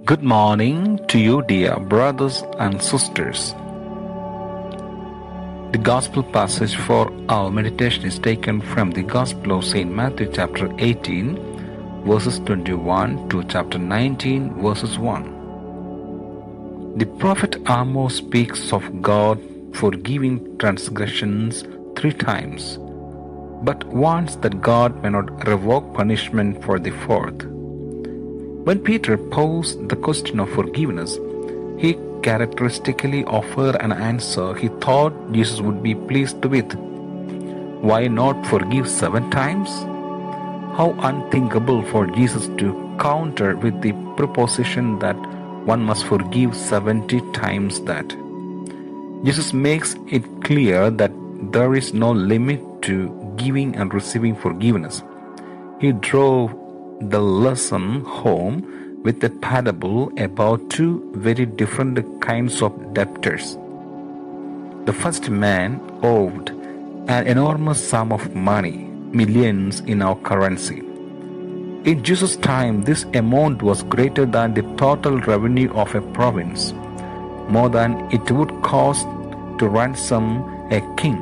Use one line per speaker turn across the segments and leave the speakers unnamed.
Good morning to you, dear brothers and sisters. The Gospel passage for our meditation is taken from the Gospel of St. Matthew, chapter 18, verses 21 to chapter 19, verses 1. The prophet Amos speaks of God forgiving transgressions 3 times, but warns that God may not revoke punishment for the 4th. When Peter posed the question of forgiveness, he characteristically offered an answer he thought Jesus would be pleased with. Why not forgive 7 times? How unthinkable for Jesus to counter with the proposition that one must forgive 70 times that. Jesus makes it clear that there is no limit to giving and receiving forgiveness. He drove the lesson home with a parable about 2 very different kinds of debtors. The first man owed an enormous sum of money, millions in our currency. In Jesus' time, this amount was greater than the total revenue of a province, more than it would cost to ransom a king.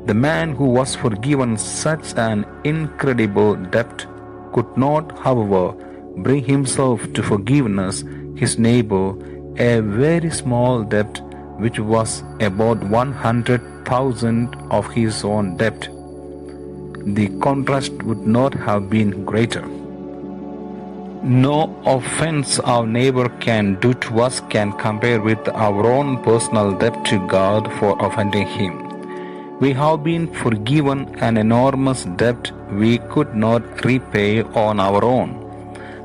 The man who was forgiven such an incredible debt could not, however, bring himself to forgiveness his neighbor a very small debt which was about 100,000 of his own debt. The contrast would not have been greater. No offense our neighbor can do to us can compare with our own personal debt to God for offending him. We have been forgiven an enormous debt we could not repay on our own.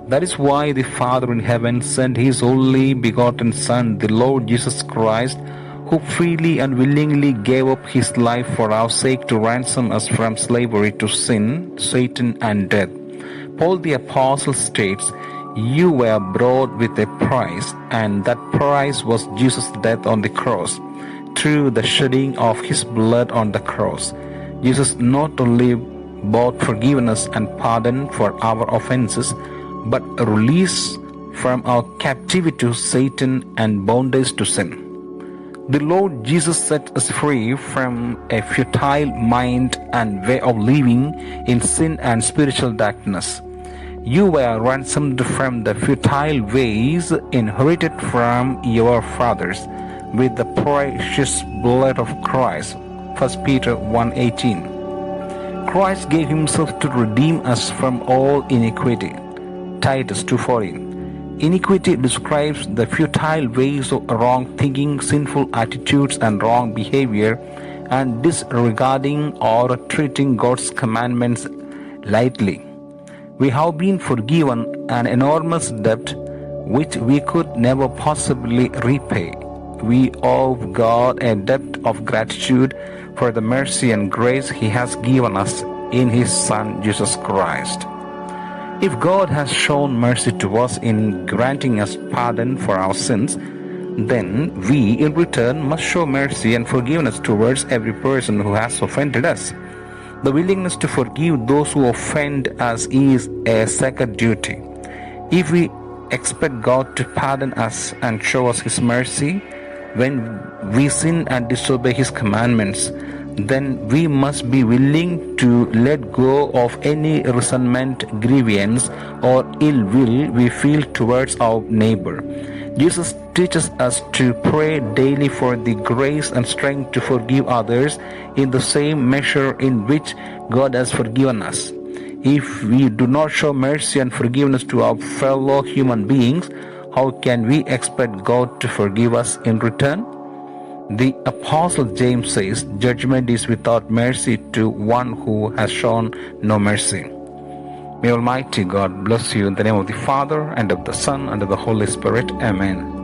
That is why the Father in heaven sent His only begotten Son, the Lord Jesus Christ, who freely and willingly gave up His life for our sake to ransom us from slavery to sin, Satan, and death. Paul the Apostle states, "You were bought with a price, and that price was Jesus' death on the cross. Through the shedding of His blood on the cross, Jesus not only bought forgiveness and pardon for our offenses, but a release from our captivity to Satan and bondage to sin. The Lord Jesus set us free from a futile mind and way of living in sin and spiritual darkness. You were ransomed from the futile ways inherited from your fathers with the precious blood of Christ." 1 Peter 1:18. Christ gave Himself to redeem us from all iniquity. Titus 2:14. Iniquity describes the futile ways of wrong thinking, sinful attitudes, and wrong behavior, and disregarding or treating God's commandments lightly. We have been forgiven an enormous debt which we could never possibly repay. We owe God a debt of gratitude for the mercy and grace He has given us in His Son Jesus Christ. If God has shown mercy to us in granting us pardon for our sins, then we in return must show mercy and forgiveness towards every person who has offended us. The willingness to forgive those who offend us is a sacred duty. If we expect God to pardon us and show us His mercy when we sin and disobey His commandments, then we must be willing to let go of any resentment, grievance, or ill will we feel towards our neighbor. Jesus teaches us to pray daily for the grace and strength to forgive others in the same measure in which God has forgiven us. If we do not show mercy and forgiveness to our fellow human beings, how can we expect God to forgive us in return? The Apostle James says, "Judgment is without mercy to one who has shown no mercy." May Almighty God bless you in the name of the Father, and of the Son, and of the Holy Spirit. Amen.